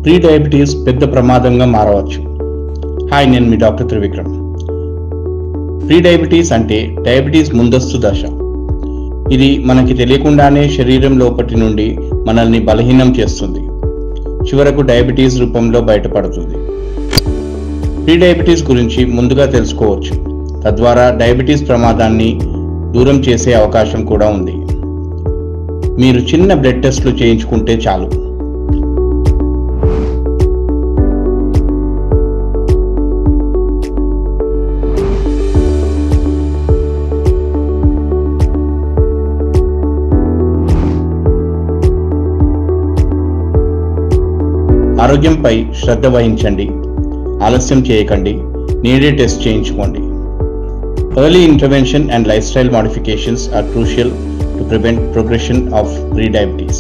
Pre diabetes పెద్ద ప్రమాదంగా మారవచ్చు. Hi, నేను మీ డాక్టర్ త్రివిక్రమ్. ప్రీ డయాబెటీస్ అంటే డయాబెటీస్ ముందస్తు దశ. ఇది మనకి తెలియకుండానే శరీరం లోపటి నుండి మనల్ని బలహీనం చేస్తుంది, చివరకు డయాబెటీస్ రూపంలో బయటపడుతుంది. ప్రీ డయాబెటీస్ గురించి ముందుగా తెలుసుకోవచ్చు, తద్వారా డయాబెటీస్ ప్రమాదాన్ని దూరం చేసే అవకాశం కూడా ఉంది. మీరు చిన్న బ్లడ్ టెస్ట్లు చేయించుకుంటే చాలు. ఆరోగ్యంపై శ్రద్ధ వహించండి, ఆలస్యం చేయకండి, నేడే టెస్ట్ చేయించుకోండి. Early intervention and lifestyle modifications are crucial to prevent progression of prediabetes.